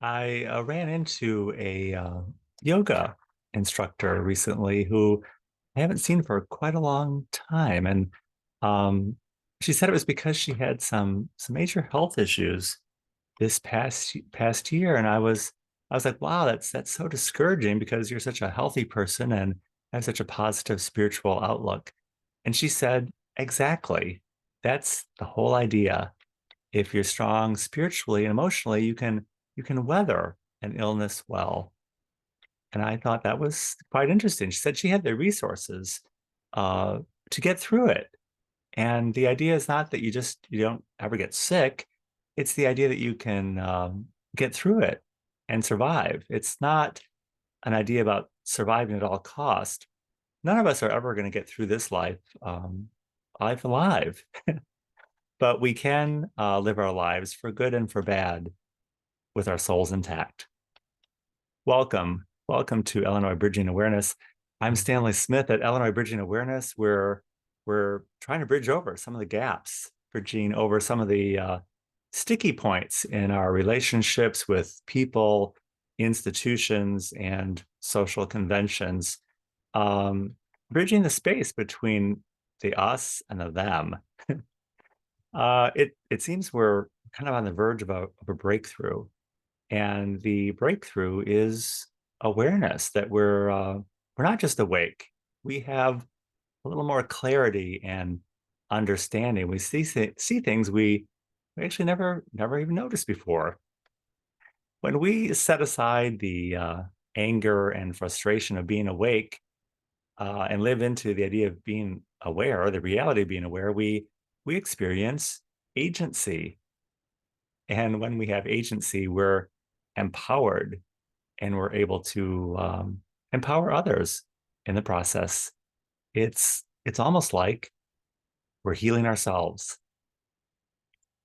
I ran into a yoga instructor recently who I haven't seen for quite a long time, and um, she said it was because she had some major health issues this past year, and I was like, wow, that's so discouraging because you're such a healthy person and have such a positive spiritual outlook. And she said, exactly, that's the whole idea. If you're strong spiritually and emotionally, you can weather an illness well. And I thought that was quite interesting. She said she had the resources uh, to get through it. And the idea is not that you don't ever get sick. It's the idea that you can get through it and survive. It's not an idea about surviving at all cost. None of us are ever going to get through this life alive, but we can live our lives for good and for bad with our souls intact. Welcome to Illinois Bridging Awareness. I'm Stanley Smith at Illinois Bridging Awareness. We're trying to bridge over some of the gaps, bridging over some of the sticky points in our relationships with people, institutions, and social conventions. Um, Bridging the space between the us and the them. It seems we're kind of on the verge of a breakthrough. And the breakthrough is awareness that we're not just awake. We have a little more clarity and understanding. We see things we actually never even noticed before. When we set aside the anger and frustration of being awake and live into the idea of being aware, or the reality of being aware, we experience agency. And when we have agency, we're empowered and we're able to empower others in the process. It's almost like we're healing ourselves.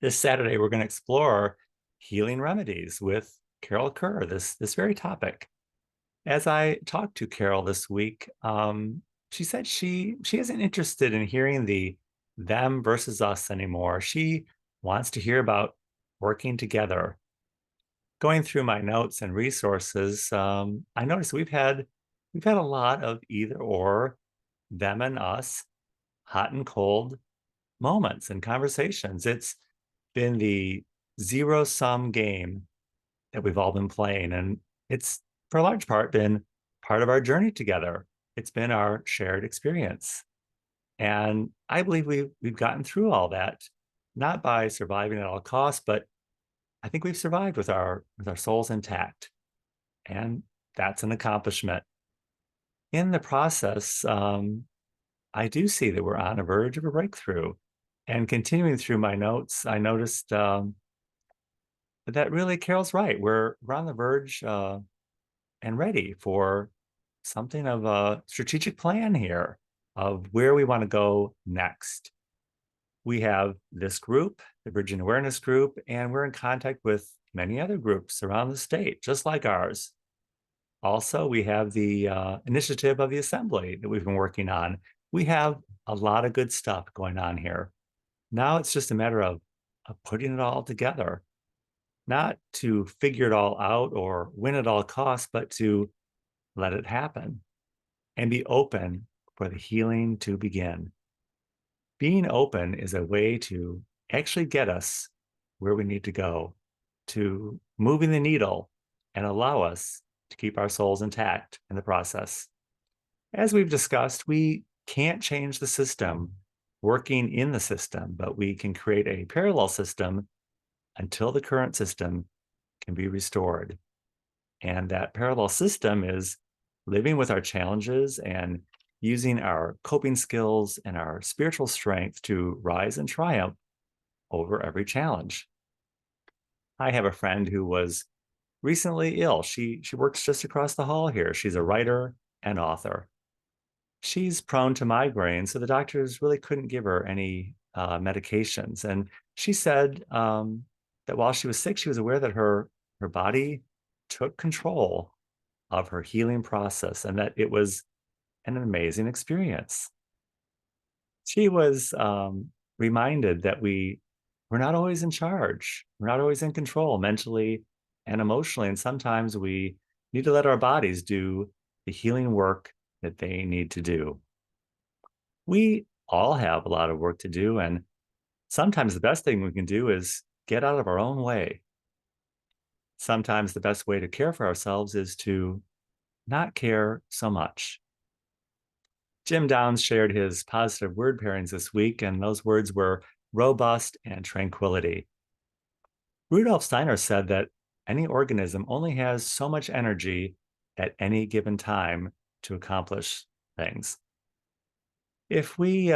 This Saturday, we're going to explore healing remedies with Carol Kerr, this very topic. As I talked to Carol this week, she said she isn't interested in hearing the them versus us anymore. She wants to hear about working together. Going through my notes and resources, I noticed we've had a lot of either or, them and us, hot and cold moments and conversations. It's been the zero sum game that we've all been playing, and it's for a large part been part of our journey together. It's been our shared experience, and I believe we've gotten through all that, not by surviving at all costs, but I think we've survived with our souls intact. And that's an accomplishment. In the process, I do see that we're on a verge of a breakthrough. And continuing through my notes, I noticed that really Carol's right. We're on the verge and ready for something of a strategic plan here of where we want to go next. We have this group, the Bridging Awareness Group, and we're in contact with many other groups around the state, just like ours. Also, we have the initiative of the assembly that we've been working on. We have a lot of good stuff going on here. Now it's just a matter of putting it all together, not to figure it all out or win at all costs, but to let it happen and be open for the healing to begin. Being open is a way to actually get us where we need to go, to moving the needle and allow us to keep our souls intact in the process. As we've discussed, we can't change the system working in the system, but we can create a parallel system until the current system can be restored. And that parallel system is living with our challenges and using our coping skills and our spiritual strength to rise and triumph over every challenge. I have a friend who was recently ill. She works just across the hall here. She's a writer and author. She's prone to migraines, so the doctors really couldn't give her any medications. And she said that while she was sick, she was aware that her body took control of her healing process and that it was an amazing experience. She was reminded that we're not always in charge. We're not always in control mentally and emotionally. And sometimes we need to let our bodies do the healing work that they need to do. We all have a lot of work to do. And sometimes the best thing we can do is get out of our own way. Sometimes the best way to care for ourselves is to not care so much. Jim Downs shared his positive word pairings this week, and those words were robust and tranquility. Rudolf Steiner said that any organism only has so much energy at any given time to accomplish things. If we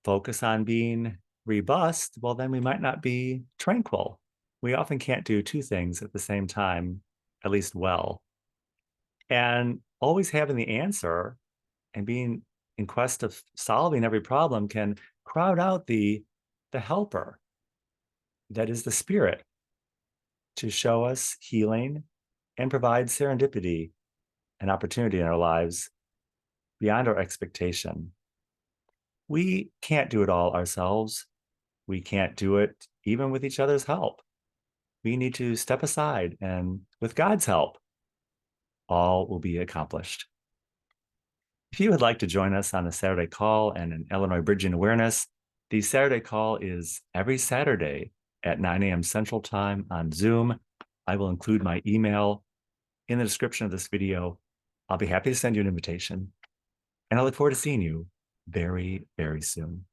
focus on being robust, well, then we might not be tranquil. We often can't do two things at the same time, at least well. And always having the answer and being in quest of solving every problem can crowd out the helper that is the spirit to show us healing and provide serendipity and opportunity in our lives beyond our expectation. We can't do it all ourselves. We can't do it even with each other's help. We need to step aside, and with God's help, all will be accomplished. If you would like to join us on a Saturday call and an Illinois Bridging Awareness, the Saturday call is every Saturday at 9 a.m. Central Time on Zoom. I will include my email in the description of this video. I'll be happy to send you an invitation, and I look forward to seeing you very, very soon.